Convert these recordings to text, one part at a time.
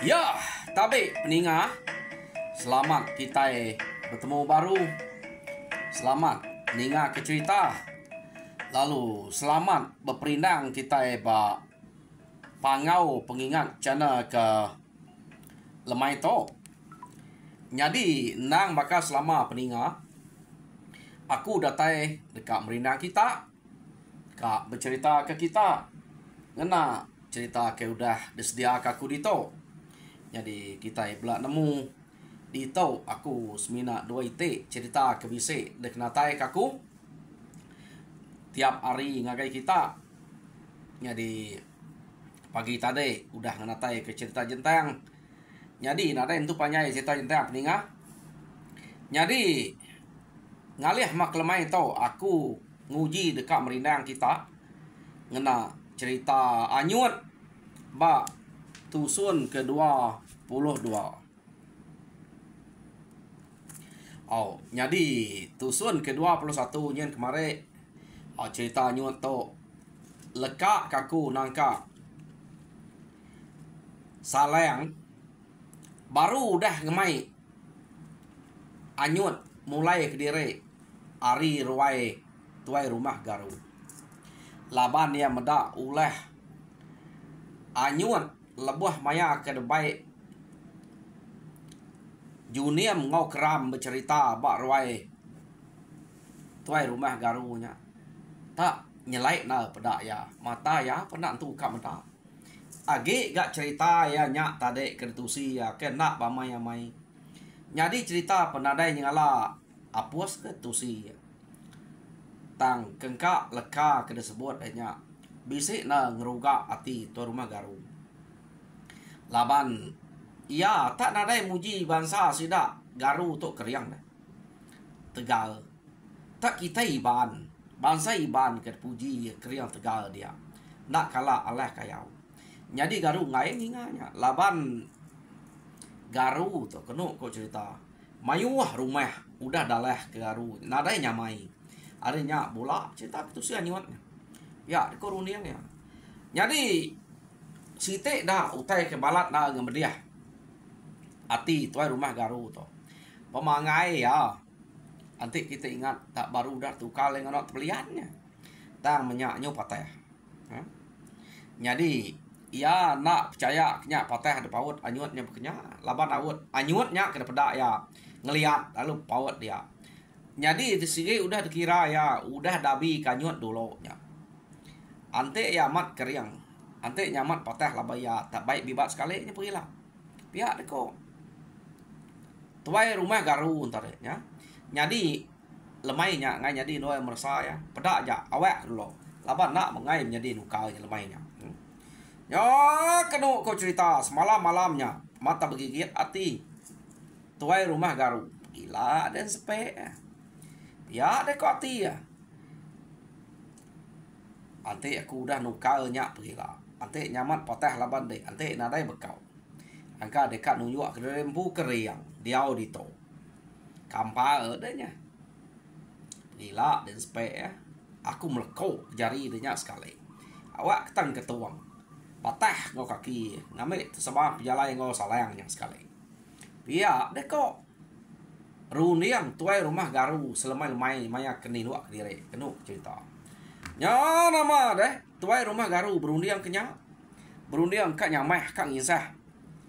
Ya, tabe peninga. Selamat kita bertemu baru. Selamat peninga ke cerita. Lalu selamat berperindang kita ba pangau pengingat channel ke lemai to. Jadi nang bakal selama peninga. Aku datai dekat merindang kita. Kak bercerita ke kita. Ngena cerita ke udah disedia ke aku dito. Jadi kita belak nemu di tau aku semina 2 ite cerita ke bise dek natai kaku tiap hari ngagai kita. Jadi pagi tadi udah nganatai ke cerita jentang. Jadi nadai itu panjai cerita jentang peninga. Jadi ngalih mak lemai tau aku nguji dekat merindang kita ngena cerita anyut ba tusun ke-22. Oh, jadi tusun ke-21 nyen kemarin. Oh, cerita nyut to lekak kaku nangka saleng baru dah ngemai anyut mulai ke diri ari ruai tuai rumah garu. Laban dia medak uleh anyut lebuh maya ke debai Juniam ngau keram bercerita bak ruai tuai rumah garunya. Tak nyelai na pedak ya mata ya penak tu kak mata. Agi gak cerita ya nyak tade ketusi ya kena bamai amai. Jadi cerita penadai nyala apus ketusi. Tang kengkak leka ke disebut nya bisik na ngeruga ati tuai rumah garu. Laban ya tak nadai muji bangsa sida garu tok keriang Tegal. Tak kita iban bangsa iban ke puji keriang Tegal dia. Nak kalah Allah kayau. Jadi garu ngai nginganya. Laban garu tu kenu ko cerita. Mayuah rumah udah dalah ke garu. Nadai nyamai. Adanya bola cerita tu sia nyuat. Ya ko runiang ya. Jadi site dah utai ke balat dah ngemediah. Ati tuai rumah garu to. Pemangai ya. Nanti kita ingat tak baru dah tukar dengan peliannya. Tang menyaknya patah. Jadi ya nak percaya kenyak patah ada paut anyutnya berkenyak. Laban awut anyutnya kena pedak ya. Ngeliat lalu paut dia. Jadi di sini udah dikira ya udah dabi kanyut dulu ya. Ante ya mat keriang. Ante nyamat patah lah ya tak baik bibat sekali nya pergilah. Pihak deko. Tuai rumah garu entar ya. Jadi lemainya ngai jadi noy merasa ya. Pedak aja awak dulu. Laban nak mengai menjadi nukal lemainya. Ya kenu kau cerita semalam malamnya mata bergigit hati. Tuai rumah garu. Gila dan sepe. Ya deko hati ya. Ante aku udah nukalnya pergilah. Ante nyamat patah laban dek. Ante nadai bekau. Angka dekat nunjuk ke rembu keriang. Diau dito. Kampa adanya. Gila dan sepe ya. Aku melekau jari dia sekali. Awak ketang ketuang. Patah ngau kaki. Ngambil tersebab pejalai ngau salayangnya sekali. Pia deko. Runiang tuai rumah garu. Selemai-lemai maya keni nuak diri. Kenu cerita. Nya nama deh. Tuai rumah garu berundiang kenya. Berundiang kak nyameh kak ngisah.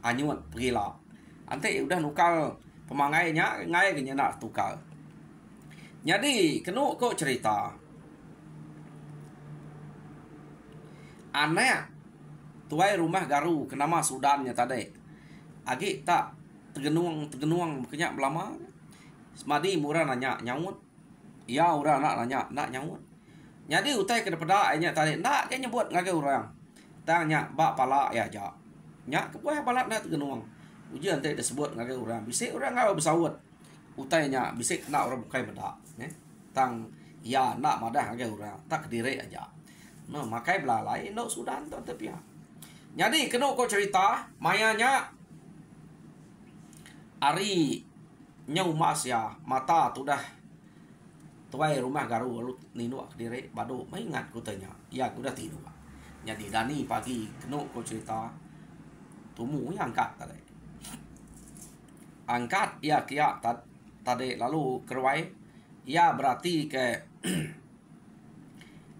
Anyut pergilah. Ante udah nukal pemangainya ngai kenya nak tukal. Jadi kenu kok cerita. Aneh tuai rumah garu kenama Sudannya tadi. Agi tak tegenuang kenyak belama. Semadi murah nanya nyawut. Ya urang nak nanya nak nyawut. Jadi utai ke depada nya tadi nak ke nyebut ngage urang. Tanya bak pala ya ja. Nya ke buah pala nak tegenuang. Ujian tadi disebut ngage urang. Bisik urang ngau bersawut. Utai nya bisik nak orang bukai beda. Tang ya nak madah ngage urang. Tak kediri aja. No makai belalai no Sudan tu tapi ya. Jadi kena kau cerita mayanya ari nyau mas ya mata tu dah tuai rumah garu lalu ninu kediri badu maingat ku tanya ya ku dah tidur. Jadi Dani pagi kena kau cerita tumu yang angkat ya kia tadi lalu kerwai ya berarti ke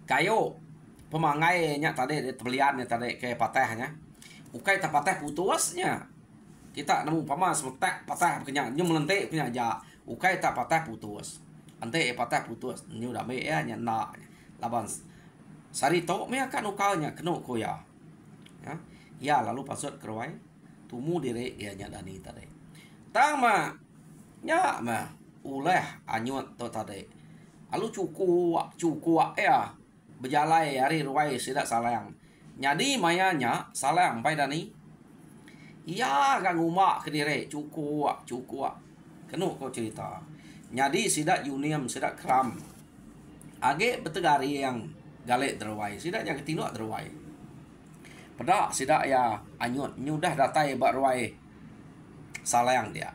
kayo pemangai nya tadi pembelian tadi ke patahnya ukai tak patah putusnya kita nemu pama semetek patah kenya nyu melentik punya aja ukai tak patah putus ante patah putus nyu dah me ya nya na laban sari to me akan ukalnya kena ko ya ya lalu pasut kerwai tumu dire ya nya Dani tadi tama nya mah uleh anyut to tadi lalu cukup ya berjalai hari ruai sidak salang. Jadi mayanya salang pai Dani. Iya kan umak kediri cukup. Kenu kau cerita. Jadi sidak unium sidak kram. Age betegari yang galek teruai. Sidak yang ketinuk teruai. Pedak sidak ya anyut nyudah datai bak ruai salang dia.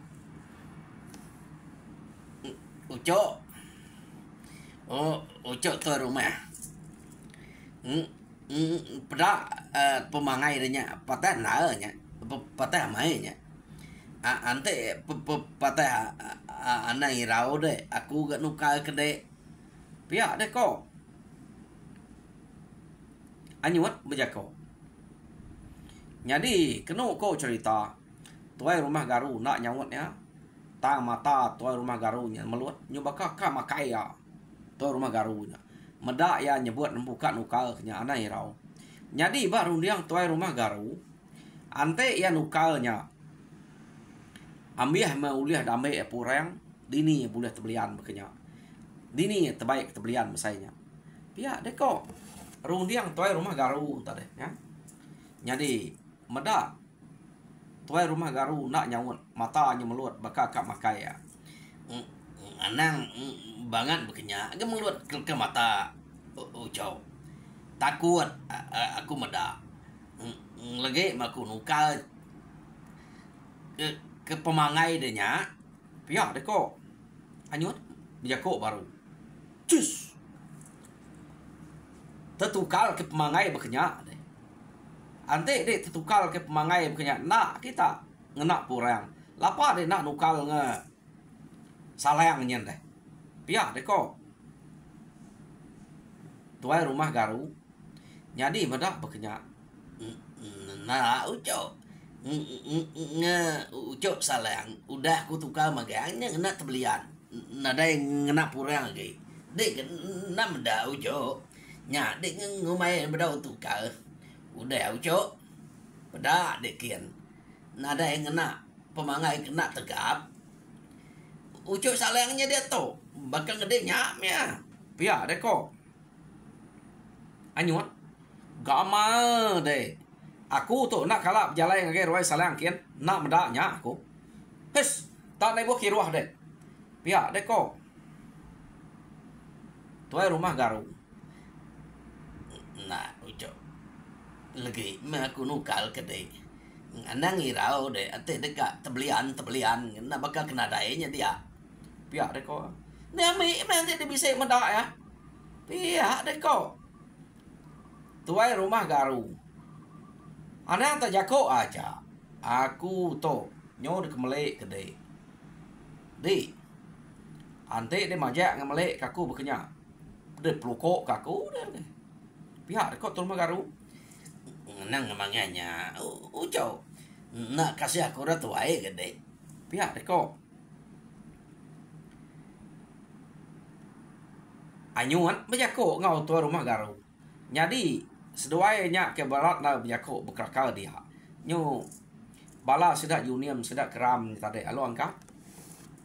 Ucok. Ucok tu rumah. Pada pemangai nya patah naanya patah mainnya ante patah anai rau de aku gak nuka kede pihak de ko anyut bejako jadi kena ko cerita tuai rumah garu nak nyawutnya tang mata tuai rumah garunya meluat nyubaka ka makaya tuai rumah garunya medak ya nyebut buka nukal nya anai rau. Jadi baru yang tuai rumah garu ante ya nukalnya ambiah mauliah damai purang dini boleh tebelian bekenya. Dini terbaik tebelian mesainya. Pihak deko rundiang tuai rumah garu tadi ya. Jadi medak tuai rumah garu nak nyawut matanya meluat bakal kak makaya. Anang banget bekenya agak meluat ke mata ucau takut aku medak lagi maku nukal ke pemangai denya pihak deko anyut bijako baru cus tetukal ke pemangai bekenya deh ante deh tetukal ke pemangai bekenya nak kita ngenak purang lapa deh nak nukal nge salayang nyen deh pihak deko tuai rumah garu jadi medak bekenya nah ucok ucok salayang udah ku tukar magangnya ngena tebelian nada yang ngena purang lagi dek na medak ucok nya dek ngumai bedak tukar udah ucok bedak dek kian nada yang ngena pemangai kena tegap ucok salayangnya dia tu bakal gede nyam ya pihak deko anyut gama deh aku tu nak kalap jalan yang ruai salayang kian nak medaknya aku hes tak naik buki ruah deh pihak deko tuai rumah garu nah ucok lagi aku nukal kedai anang irau deh ate dekat tebelian nak bakal kena dainya dia pihak deko ni ambil nanti dia bisa medak ya pihak deko tuai rumah garu anak tak jako aja aku to nyo de kemelek kedai di ante de majak ngemelek kaku bekenya de pelukok kaku de pihak deko tu rumah garu nang emangnya ucau nak kasih aku dah tuai kedai pihak deko anyuan bejako ngau tua rumah garu. Jadi seduainya ke barat na biako bekrakal dia. Nyu bala sedak union sedak keram tadi alo angkat.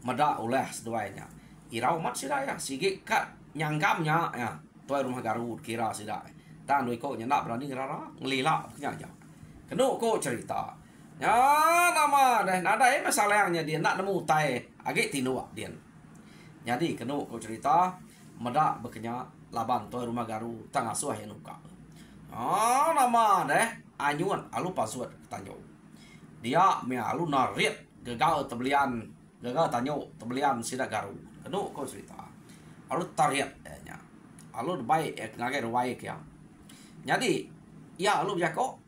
Meda oleh seduainya. Irau mat sida ya sige kat nyangkamnya ya. Tuai rumah Garut kira sida. Dan doi ko nyak berani ngerara ngelila nya ja. Kenu ko cerita. Ya nama dah nada masalahnya dia nak nemu tai agak tinua dia. Jadi kenu ko cerita meda bekenya laban tuai rumah Garut tang asuh yang nuka. Nama dah anyuan alu pasuat tanyo. Dia me alu narit gagal tebelian gagal tanyo tebelian sida Garut. Kenu ko cerita. Alu tariat nya. Alu baik ngagai baik ya. Jadi ya alu jako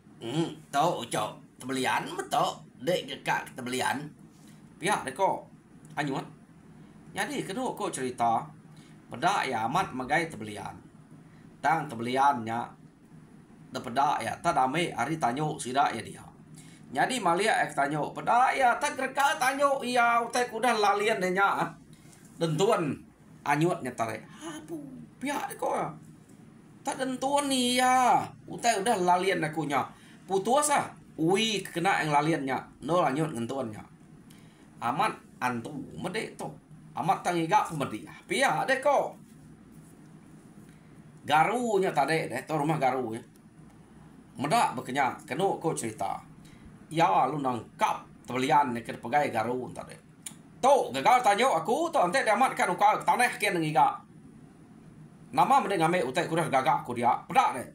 tau cok tebelian betul dek gekak tebelian pihak deko anyuan. Jadi kedua ko cerita pada ya amat magai tebelian tang tebeliannya depeda ya tadame hari tanyo sida ya dia. Jadi malia ek tanyo pada ya tak gerka tanyo iya utai kuda lalian denya dentuan anyut nyatare apu pihak deko ya tak dentuan nih ya utai udah lalian akunya putus ah ui kena yang laliannya no lanjut ngentuannya amat antu mede to amat tangiga medi pia deko garunya tade deh to rumah garu ya meda bekenya kenu ko cerita ya lu nangkap tebelian ke pegai garu tade to gagal tanyo aku to ante damat kan uka taneh ken ngiga nama mede ngame utai kuda gagak ku dia peda deh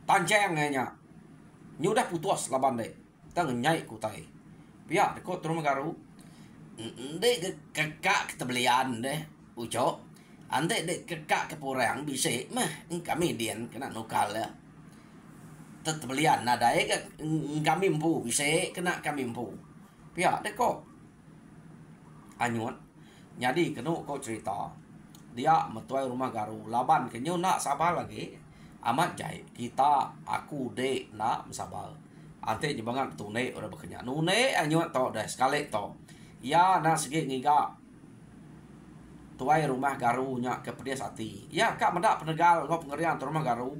tanceng nya nyudah putus laban deh tang nyai ku tai pihak deko terus garu dek kakak ketebelian deh uco ante dek kakak kepurang bisa mah kami dian kena nukal ya tetebelian nada ke kami mpu bisa kena kami mpu pihak deko anyuan jadi kenu kau cerita dia metuai rumah garu laban kenyo nak sabar lagi amat jai kita aku de nak sabar ante jebangan tune ora bekenya nune anyo to dah sekali to ya na segi ngiga tuai rumah garunya ke pedes hati ya kak mendak penegal ngop ngerian rumah garu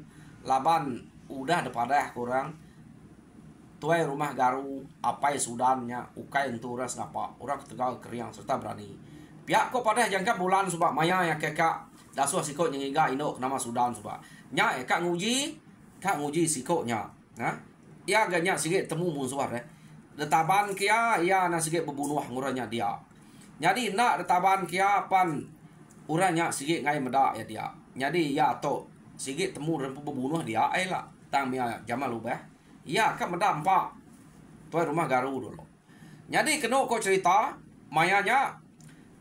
laban udah depada kurang tuai rumah garu apa sudannya ukai enturas ngapa orang tegal keriang serta berani pihak ko pada jangka bulan subak maya ya kekak dasuh sikot ngiga ino nama sudan subak nya kak nguji sikotnya ha ya ganya sige temu musuh detaban kia ya na sige bebunuh nguranya dia jadi nak detaban kia pan uranya sige ngai meda ya dia jadi ya to sige temu dan bebunuh dia lah tang mia jamal ubah ya kan meda empat tuai rumah garu dulu jadi keno ko cerita mayanya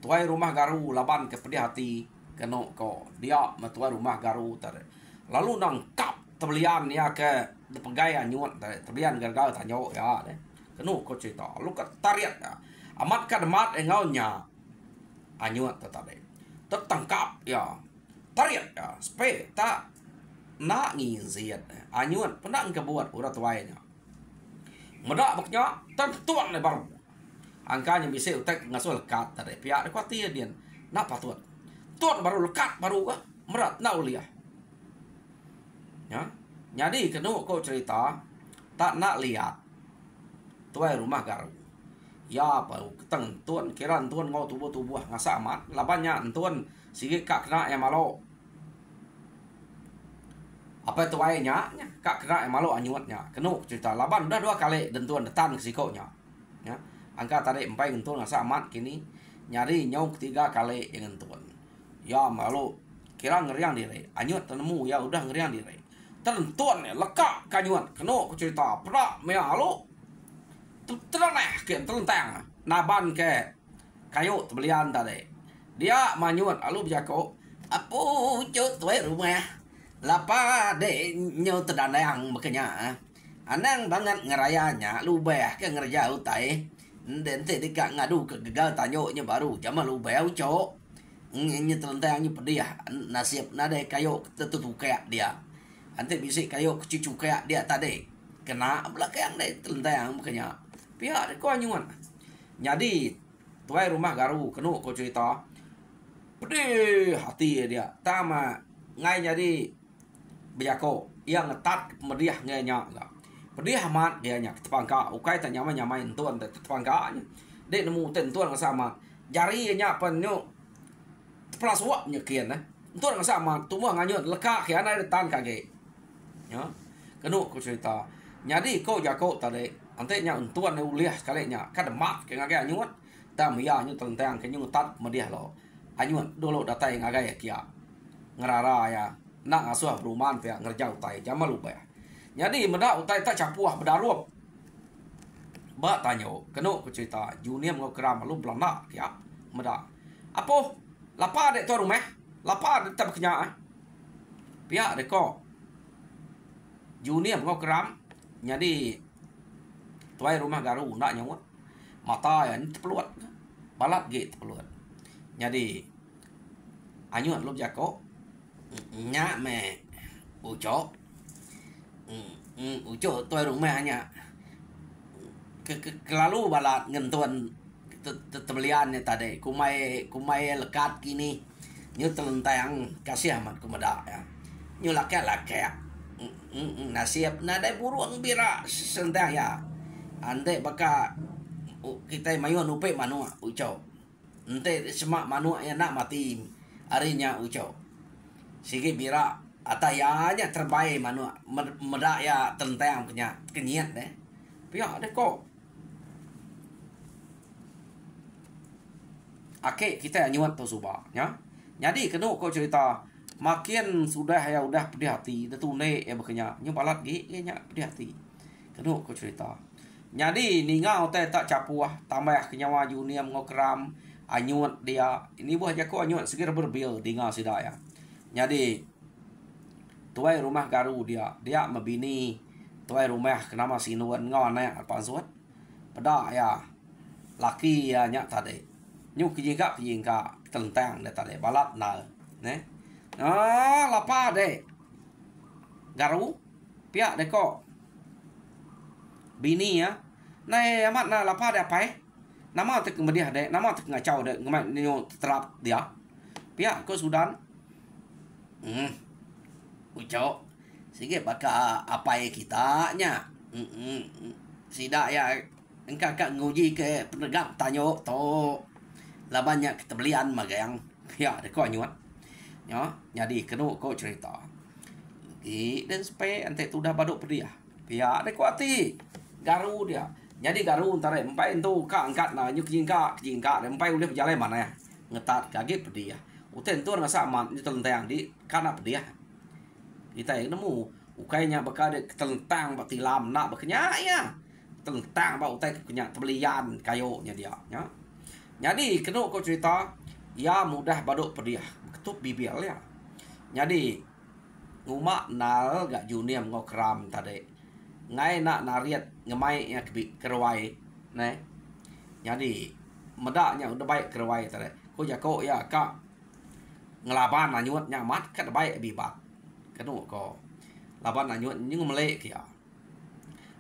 tuai rumah garu laban ke pedih hati keno ko dia metuai rumah garu tare lalu nangkap tebelian ya ke pegai anyuan tebelian gagal tanyo ya deh kenu ko cerita lu ke tariat ya amat kademat engaunya anyuan tadi tertangkap ya tariat ya spe tak nak ngiziat anyuan penang kebuat urat tuainya medak baknya tentuan le baru angkanya bisa utek ngasul lekat tadi pihak kuatir dia nak patut tuan baru lekat baru ka merat na uliah ya jadi kenu kau cerita tak nak lihat tuai rumah garu ya baru keteng tuan kiran tuan ngau tubuh ngasa amat labannya tuan sige kak kena yang malo apa tuai nya kak kena yang malo anyuatnya kenu cerita laban udah 2 kali dan tuan detan ke sikonya ya angka tadi empai tuan ngasa amat kini nyari nyau ketiga kali dengan tuan ya malo kira ngeriang diri anyut tenemu ya udah ngeriang diri tentuan ya lekak kanyuan keno ku cerita pernah mea lo tereneh ke terentang naban ke kayu tebelian tadi dia manyuan alu bijako apu cut tuai rumah lapa de nyo tedandang makanya anang banget ngerayanya lu beh ke ngerja utai den te dikak ngadu ke gagal tanyo nya baru jamal lu beh uco nya terentang nya pedih nasib nade kayu tetutu kayak dia ante bisa kayu cucu kayak dia tadi kena belakang deh telentang makanya pihak ko anyuan jadi tuai rumah garu kenu ko cerita pedih hati dia tama ngai jadi bejako yang ngetat mediah ngenya lah pediah mat dia nya tepangka ukai ta nyama tuan tepangka de nemu tentuan sama jari nya penyo plus wak nyekian tuan sama tumua nganyut leka khiana tan kage ya kenu ku cerita nyadi ko jako tade ante nya tuan ne uliah sekali nya kademat ke ngage anyut tam ya nyu tentang ke nyu tat mediah lo anyut dulu datai ngage kia ngerara ya nak asuh perumahan pihak ngerjau tai jamal lupa ya jadi meda utai tak capuah bedarup ba tanyo kenu ku cerita junior ngokram lu belanda ya meda apa lapa de to rumah lapa de tab kenya pihak de ko junior ngokram jadi tuai rumah garu nak nyawa mata ya peluat balat ge peluat jadi anyut lu jako nya me uco uco tuai rumah nya kelalu balat ngentuan tebelian tadi kumai lekat kini nyu telentang kasih amat kumada ya nyu lake nasib nadai buruang bira sentang ya ande baka kita mayuan upe manua uco ente semak manua ya nak mati harinya uco sige bira atayanya terbaik manua meda ya tentang punya kenyat deh pihak deh kok ake kita nyuat tu subah ya jadi kenu kau cerita makin sudah ya udah pedih hati detune ya bekenya nyobalat ge nya pedih hati kenu kau cerita jadi ningau teh tak capuah tambah kenyawa junior ngokram anyut dia ini buah jako anyut segera berbil dingal sida ya jadi tuai rumah garu dia mebini tuai rumah kenama sinuan ngawan ya apa suat pada ya laki ya nyak tadi nyu kijingka tentang de tadi balat na ne lapa de garu pihak de ko bini ya nai amat na lapa de apa nama tek mediah de nama tek ngacau de ngamai nyu terap dia pihak ko Sudan ucok sige baka apa kita nya sida ya engkau kak nguji ke penegak tanyo to lah banyak ketebelian magayang ya de ko nyuat ya jadi kenu ko cerita dan supaya ante tu dah baduk pedia pihak de ko ati garu dia jadi garu antara empai tu ka angkat na nyuk jingka dan empai ulih berjalan mana ya ngetat kaget pedia uten tu ngasa aman di telentang di kana pedia kita yang nemu ukainya bakal telentang batilam nak bekenya ya telentang ba utai kenya tebelian kayonya dia ya jadi kenu ko cerita ya mudah baduk pedia ketup bibir ya jadi nguma nal gak junior ngokram tadi ngai nak nariat ngemai ya kerwai ne jadi medaknya udah baik kerwai tadi ko jako ya kak ngelaban anyut nyamat kat baik bibat kenu ko laban anyut nyung melek ya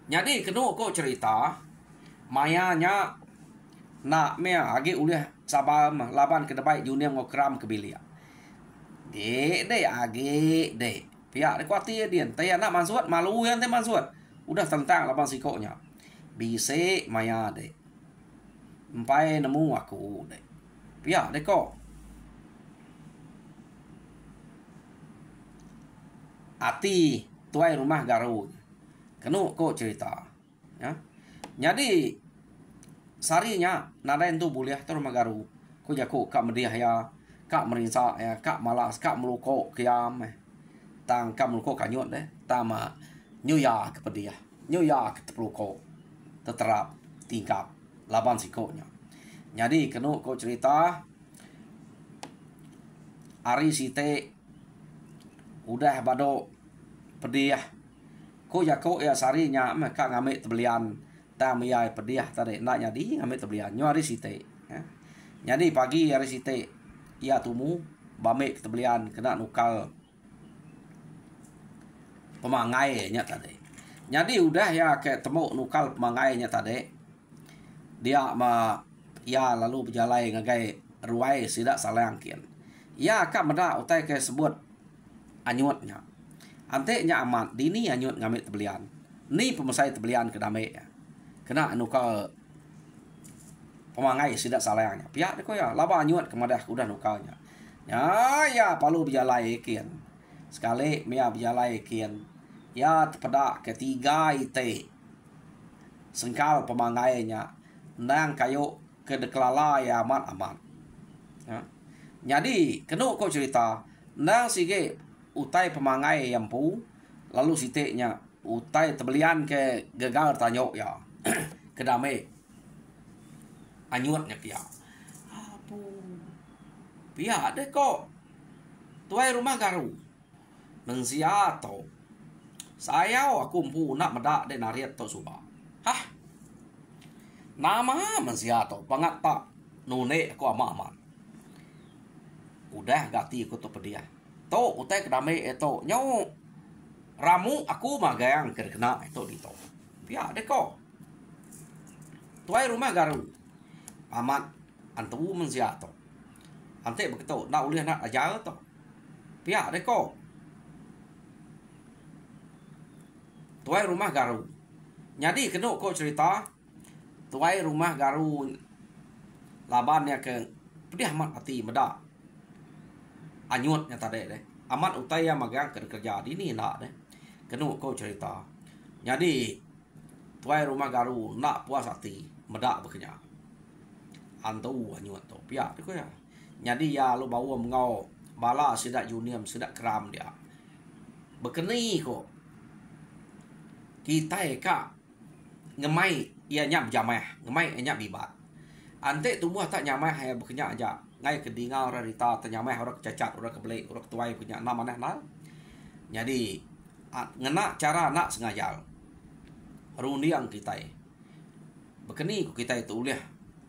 jadi kenu ko cerita mayanya nak mea agi uliah sabam laban ke debai junior ngokram ke bilia de agi de pihak de kuati dia taya nak mansuat malu yang teh mansuat udah tentang laban sikonya bise maya de empai nemu aku de pihak de ko ati tuai rumah garu kenu ko cerita ya jadi sarinya nadain tu buliah tu rumah garu ko jako kak mediah ya kak merinsa ya kak malas kak meluko kiam tang kak meluko kanyut deh tama nyuya ke pedia nyuya ke tepeluko teterap tingkap laban sikonya jadi kenu ko cerita ari site udah bado pediah ko jako ya sarinya mereka ngambil tebelian tam ya pediah tadi nak jadi ngambil tebelian nyari site ya. Jadi pagi hari site ya tumu bame tebelian kena nukal pemangai nya tadi jadi udah ya kayak temu nukal pemangai nya tadi dia ya lalu berjalan ngagai ruai sidak salangkin ya kak meda utai ke sebut anyutnya Ante nya amat dini anyut ngamit tebelian. Ni pemasai tebelian kedame ya. Kena anu ka pemangai sidak salayangnya. Pihak deko ya laba anyut kemadah kuda nukanya. Ya palu berjalai kian. Sekali mia berjalai kian. Ya tepada ketiga ite. Sengkal pemangainya. Nang kayu kedeklala ya amat. Ya. Jadi kena kau cerita. Nang sige utai pemangai yang pu. Lalu siteknya utai tebelian ke gagal tanyok ya. Kedame. Anyutnya kia. Apu. Pihak deh kok. Tuai rumah garu. Mensiato. Saya aku empu nak medak de nariat to suba. Hah? Nama mensiato. Pangat tak. Nune aku aman. Udah gati aku tu pedia. To utai kedame itu. Nyo. Ramu aku magayang kena itu dito. Pihak deh kok. Tuai rumah garu. Amat antu mensiato. Ante begitu, nak uliah nak ajar tu. Pihak deh kok. Tuai rumah garu. Jadi kena kau cerita. Tuai rumah garu. Labannya ke. Pedih amat hati medak. Anyutnya tadi deh. Amat utai yang magang kerja di ni nak deh. Kena kau cerita. Jadi. Tuai rumah garu. Nak puas hati. Medak bekerja. Antu anyut tu. Pihak deh kau ya. Jadi ya lu bawa mengau bala sidak junior sidak keram dia. Bekeni kok. Kita ka ngemai ia nyap jamah, ngemai nyap bibat. Ante tumbuh tak nyamai hai bekenya aja. Ngai kedingau rarita tanyamai orang cacat, orang kebelai, orang tuai punya nama nah. Jadi ngena cara nak sengaja. Rundiang kita. Bekeni ku kita itu uliah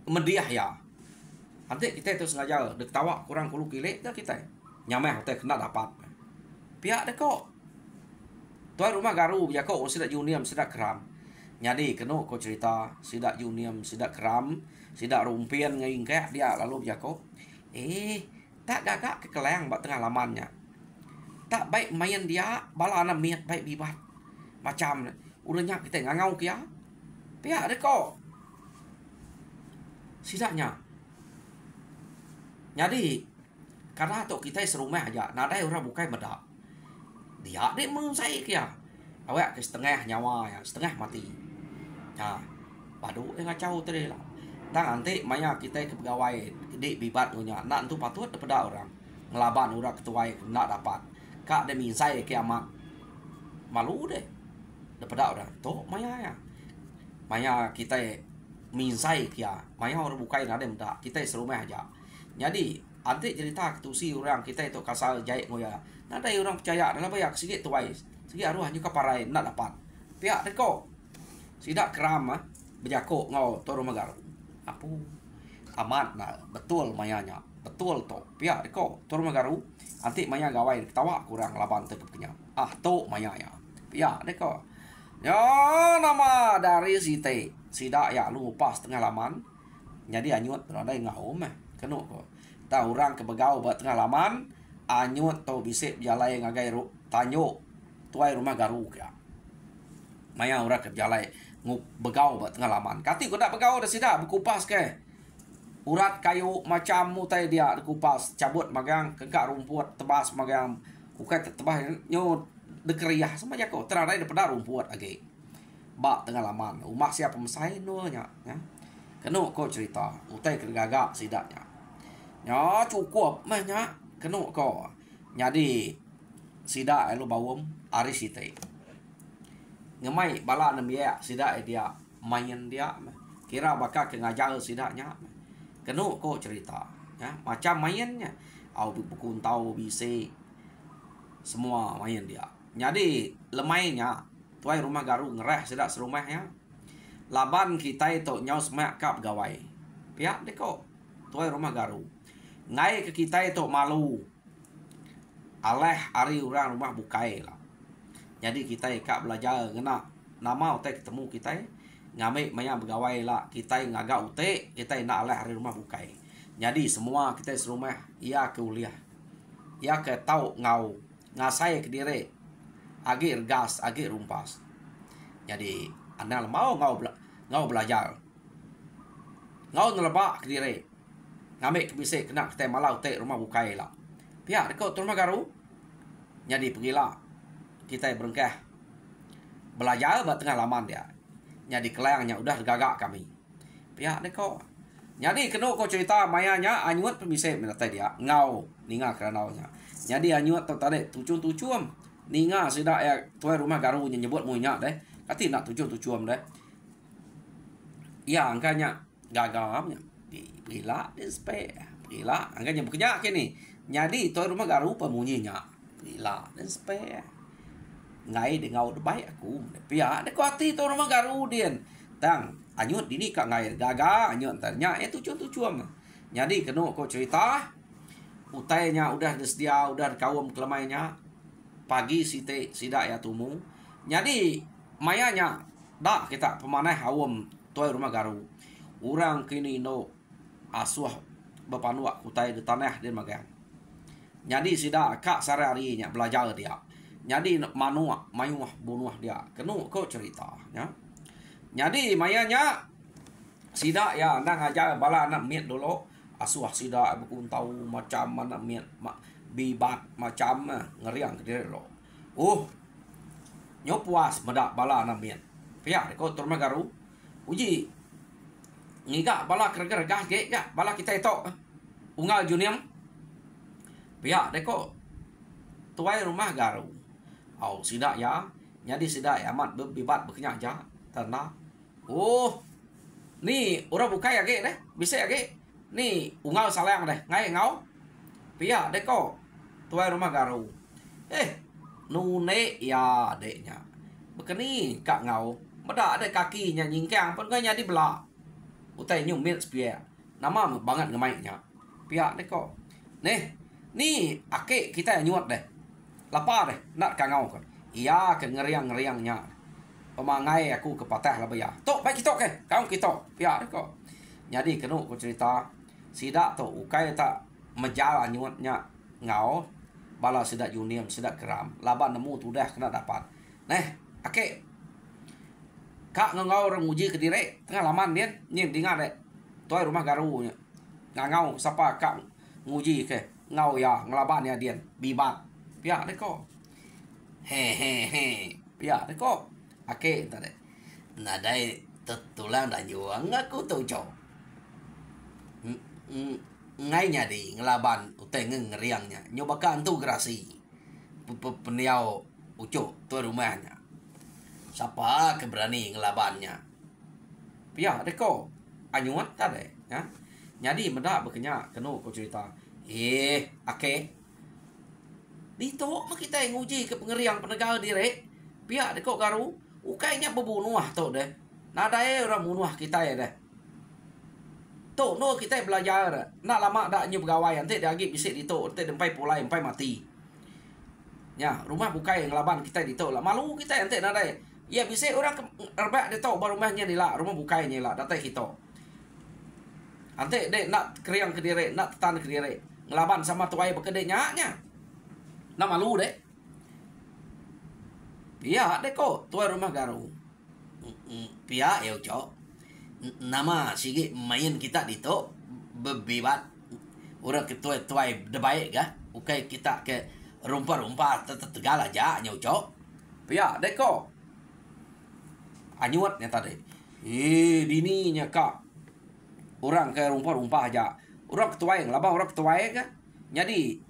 mediah ya. Nanti kita itu sengaja dek tawa kurang 10 kilo dah kita. Nyamai hotel kena dapat. Pihak dek kok. Tuai rumah garu ya kok sidak junior sidak keram. Jadi kena kau cerita sidak junior sidak keram, sidak rumpian ngingkek dia lalu ya kok. Tak gagak kekelayang bak tengah lamannya. Tak baik main dia bala anak miat baik bibat. Macam ulahnya kita ngangau kia. Pihak dek kok. Sidaknya jadi karena tu kita serumah aja, nadai orang bukai medak. Dia dek mensai kia. Awak ke setengah nyawa ya, setengah mati. Nah, padu ngacau tadi lah. Tang nanti maya kita ke pegawai dek bibat punya, nak tu patut daripada orang ngelaban orang ketuai nak dapat. Kak de minsai kiamat. Malu deh. Daripada orang. Tu maya ya. Maya kita minsai kia. Maya orang bukai nade medak. Kita serumah aja. Jadi, nanti cerita ketusi orang kita itu kasar jahit ngoya. Nada orang percaya dalam banyak sikit tuai. Sikit arwah juga parai nak dapat. Pihak deko. Sidak keram berjakok ngau toro magaru. Apa? Amat nah betul mayanya. Betul to. Pihak deko toro magaru. Nanti maya gawai ketawa kurang laban tetepnya. To mayanya. Pihak deko. Ya nama dari site. Sidak ya lupa setengah laman. Jadi anyut ada ngau mah. Kena kok. Tahu orang ke begau buat tengah laman, anyut tau bisip jalai ngagai tanyo tuai rumah garu ya. Maya orang ke jalai ngup begau buat tengah laman. Kati ko dak begau dah sidak berkupas ke. Urat kayu macam mutai dia dikupas, cabut magang kengkak rumput tebas magang kukai tebas nyo dekeriah sama aja kok terarai daripada rumput lagi. Bak tengah laman. Umak siapa mesai no nya ya. Kena kau cerita, utai kegagak sidaknya. Ya cukup mah nya kena kau. Jadi sidak elu bawum ari site. Ngemai bala nemia sidak dia main dia. Kira bakal ke ngajar sidaknya. Kena kau cerita ya, macam mainnya. Au buku tahu bisi semua main dia. Jadi lemainya tuai rumah garu ngereh sidak serumahnya. Laban kita itu nyau semak kap gawai. Pihak deko tuai rumah garu. Ngai ke kita itu malu. Aleh hari orang rumah bukai lah. Jadi kita kak belajar kena nama utai ketemu kita ngambil maya begawai lah. Kita ngagak utai kita nak aleh hari rumah bukai. Jadi semua kita serumah ia ke uliah. Ia ke tau ngau ngasai ke diri. agi gas, agi rumpas. Jadi anda mau ngau belajar. Ngau nelebak ke diri. Ngambil ke bisik kena kita malau te rumah bukai lah. Pihak dekat rumah garu. Jadi pergilah kita berengkah belajar buat tengah laman dia. Jadi kelangnya udah gagak kami. Pihak dekat. Jadi kena kau cerita mayanya anyut pemisik minta dia. Ngau ninga keranaunya. Jadi anyut tu tadi tucun ninga sidak ya tuai rumah garu nyebut munya deh. Kati nak tucun deh. Ya angkanya gagamnya bila dispe bila angkanya bekerja kini. Jadi tuai rumah garu pemunyinya bila dispe ngai de ngau de baik aku. Pia de ko hati tuai rumah garu dien. Tang anyut dini kak ngai gaga anyut tanya tucun. Jadi kena kau cerita utainya udah disdia udah kaum kelemainya pagi sidak ya tumu. Jadi mayanya dak kita pemanah awam tuai rumah garu. Orang kini no asuh bepanuak kutai di tanah dia magang. Jadi sidak kak sehari-harinya belajar dia. Jadi manuak mayuah bunuh dia. Kenu kau cerita ya. Jadi mayanya sidak ya anda ngajar bala anak miet dulu. Asuh sidak berkun tahu macam mana miet bibat macam ngeriang ke diri lo. Nyopuas medak bala anak miet. Pihak kau rumah garu. Uji ngiga bala kerja ge ya bala kita itu ungal juniam pihak deko tuai rumah garu au sidak ya jadi sidak ya amat bibat berkenyak ja tanah ni orang bukai ya ge deh bisa ya ge ni ungal salang deh ngai ngau pihak deko tuai rumah garu nune ya adeknya bekeni kak ngau medak ada kakinya nyingkang pun gak jadi belak utai nyumit spia nama banget ngemaiknya pihak deh kok ni ake kita nyuat deh lapar deh nak kangau kan iya ke ngeriangnya pemangai aku ke patah lah bayar tok baik kita ke kau kita pihak deh kok jadi kena aku cerita sidak tu ukai tak menjalan nyuatnya ngau bala sidak junior sidak keram laban nemu tu dah kena dapat ake kak ngau orang uji ke diri tengah laman dia nyim dingat deh tuai rumah garu nya ngau siapa kak nguji ke ngau ya ngelaban ya dia bibat pihak deh kok pihak deh kok ake tadi nadai tulang dan juang aku tu cok ngai nya di ngelaban utai ngeriangnya nyobakan tu gerasi peniau ucuk tuai rumahnya siapa keberani ngelabannya pihak deko anyuat tadi ya jadi mendak berkenyak kena kau cerita ake dito mak kita yang uji ke pengeriang penegak diri pihak deko garu ukainya berbunuh tu deh nadai orang bunuh kita ya deh tu no kita belajar nak lama dak nyu pegawai nanti dia lagi bisik dito nanti dempai pulai dempai mati ya rumah bukai ngelaban kita dito lah malu kita nanti nadai ya bisa orang erbak dia tahu baru rumahnya ni lah rumah bukainya lah datang kita ante dek nak keriang ke diri nak tetan ke diri ngelaban sama tuai bekedenya nya nak malu dek pihak dek kok tuai rumah garu pihak ya cok nama sigi main kita dito bebibat orang ketua tuai debaik ga ukai kita ke rumpah tegal aja nya cok pihak dek kok anyuatnya tadi dininya kak orang ke rumpah aja orang ketua yang labang orang ketua kan jadi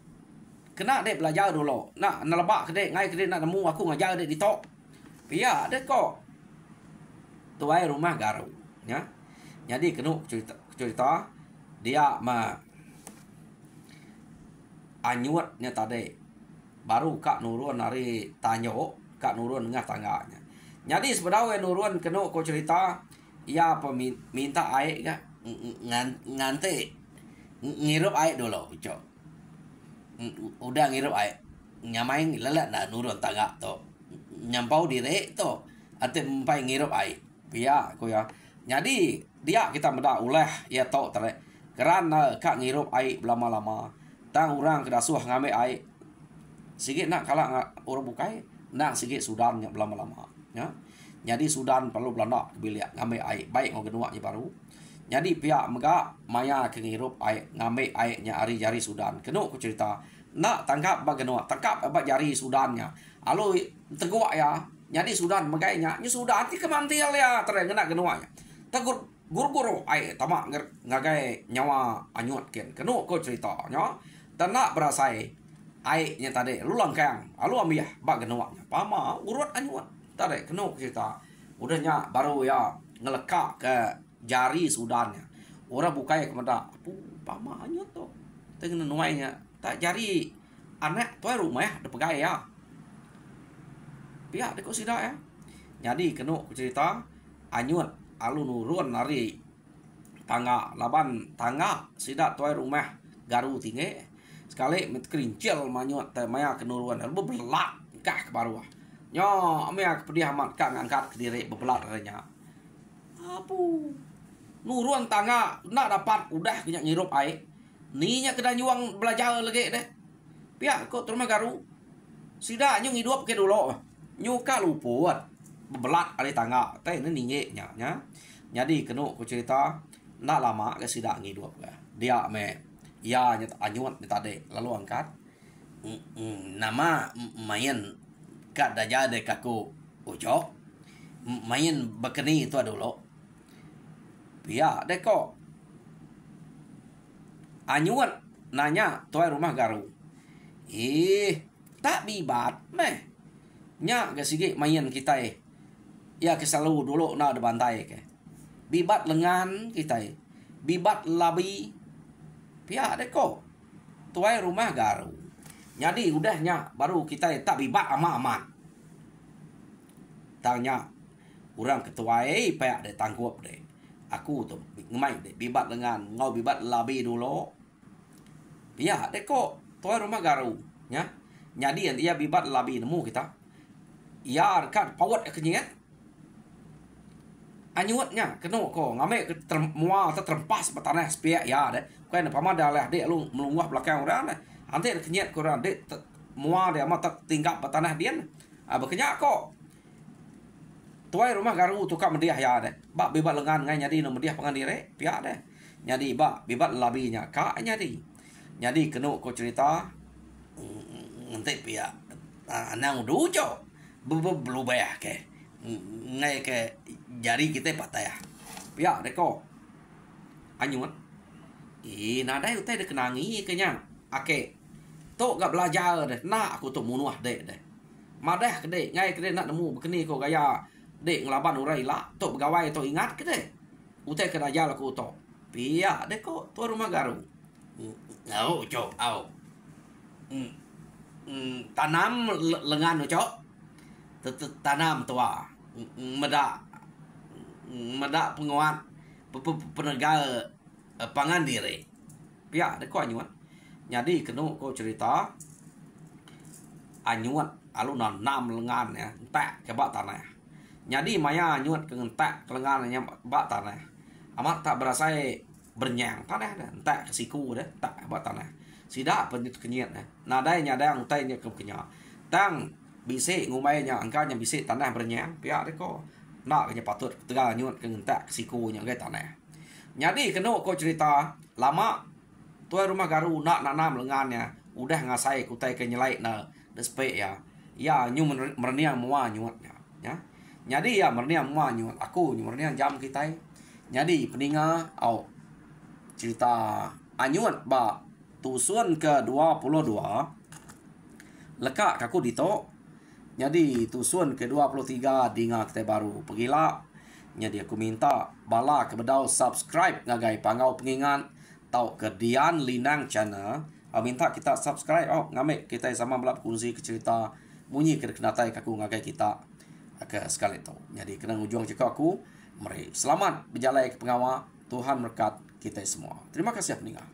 kena dek belajar dulu nak nelebak ke dek ngai ke dek nak nemu aku ngajar dek di tok pihak dek kok tuai rumah garu ya jadi kena cerita dia anyuatnya tadi baru kak nurun hari tanyo kak nurun ngah tangganya. Jadi sebenarnya nurun kena kau cerita ya minta air kan nganti ngirup air dulu cok udah ngirup air nyamain lelat nak nurun tangga tu nyampau diri tu ate mempai ngirup air pia ko ya jadi dia kita meda ulah ya tok tare kerana kak ngirup air lama-lama tang orang kena suah ngambil air sikit nak kalah orang bukai nang sikit Sudan nya lama-lama ya. Jadi Sudan perlu Belanda bilik ngambil air baik ngau genua baru. Jadi pihak mega maya ke ngirup air ngambil airnya hari jari Sudan. Kena aku cerita nak tangkap bagenua tangkap abak jari Sudannya. Alo teguak ya. Jadi Sudan megainya nya Sudan ti kemantil ya tereng kena genuanya. Tegur guru-guru air tamak ngagai nyawa anyut ken. Kena aku cerita nya. Tanak berasai airnya tadi lu langkang alu ambil bak genuanya. Pama urut anyut. Tadi kena aku cerita. Udahnya baru ya ngelekak ke jari Sudannya. Orang buka ya kepada apu pama anyut tu. Tengah nuainya tak jari anak tuai rumah ada pegai ya. Pihak dekok sidak ya. Jadi kena aku cerita anyut alu nurun lari tangga laban tangga sidak tuai rumah garu tinggi. Sekali mit kerincil manyut teh maya kenuruan berbelak kah ke bawah. Nyo maya pedih amat kang angkat ke diri bebelat renya. Apu nuruan tangga nak dapat udah kena ngirup air. Ninya kena juang belajar lagi deh. Pihak kok terima garu. Sida nyu hidup ke dulu. Nyuka luput. Bebelat ada tangga. Teh ini ninya nya. Jadi kena aku cerita nak lama ke sida ngidup ke. Dia me ya nyet anyut ni tadi lalu angkat. Nama main kat daja de kaku ujo. Main bekeni itu dulu. Ya, deko. Anyuan nanya tuai rumah garu. Tak bibat meh. Nya ke sigi main kita ya ke selalu dulu na ada bantai ke. Bibat lengan kita bibat labi. Pia deko. Tuai rumah garu. Jadi udahnya baru kita tak bibat ama-aman. Tanya orang ketuai payak de tanggup de. Aku tu ngemai deh bibat dengan ngau bibat labi dulu. Ya, deko tuai rumah garu, ya. Jadi yang dia bibat labi nemu kita. Ya, kan pawat kenyet. Anyutnya kena ko ngame mua terempas bertanah sepiak ya deh. Kau yang pamada lah dek lu melunggah belakang orang deh. Nanti kenyet korang dek mua dia mah tinggal bertanah dia. Berkenyak kok. Tuai rumah garu tukar mediah ya deh. Bak bibat lengan ngai nyadi no mediah pangan dire pihak deh. Nyadi bak bibat labinya kak nyadi. Jadi kena ko cerita nanti pihak anang dujo belum bayar ke. Ngai ke jari kita patah ya. Pihak deh ko. Anyut. Nadai utai de kenangi kenya. Ake. Tok gak belajar deh. Nak aku tu munuah deh deh. Madah kede ngai kede nak nemu bekeni ko gaya dek ngelaban urai lah tok pegawai tok ingat ke deh utai ke raja laku tok pia dek kok tuan rumah garu ngau cok au tanam lengan cok tanam tua meda penguat penegak pangan diri pia dek kok anyuan jadi kena kok cerita anyuan alu nanam lengan ya tak ke bak tanah. Jadi maya nyut ke ngentak kelengannya bak tanah. Amat tak berasa bernyang tanah dah. Entak ke siku dah. Tak bak tanah. Sida penit kenyit dah. Nadai nyadang utainya ke kenya. Tang bisik ngumainya angkanya bisik tanah bernyang. Pihak dia ko. Nak kenya patut tegal nyut ke ngentak ke sikunya ke tanah. Jadi kena ko cerita lama tuai rumah garu nak nanam lengannya. Udah ngasai kutai ke nyelai na despek ya. Ya nyu merniang mua nyutnya. Ya. Jadi ya merniang mua nyut. Aku nyu merniang jam kita. Jadi peninga au cerita anyut ba tusun ke 22 lekak kaku dito. Jadi tusun ke 23 dinga kita baru pergilah. Jadi aku minta bala ke bedau subscribe ngagai pangau pengingan tau ke Dian Linang channel. Minta kita subscribe ngamek kita sama belap kunci ke cerita bunyi ke kenatai kaku ngagai kita ke sekali tu. Jadi kena ujung cakap aku mari selamat berjalan ke pengawal. Tuhan berkat kita semua. Terima kasih pendengar.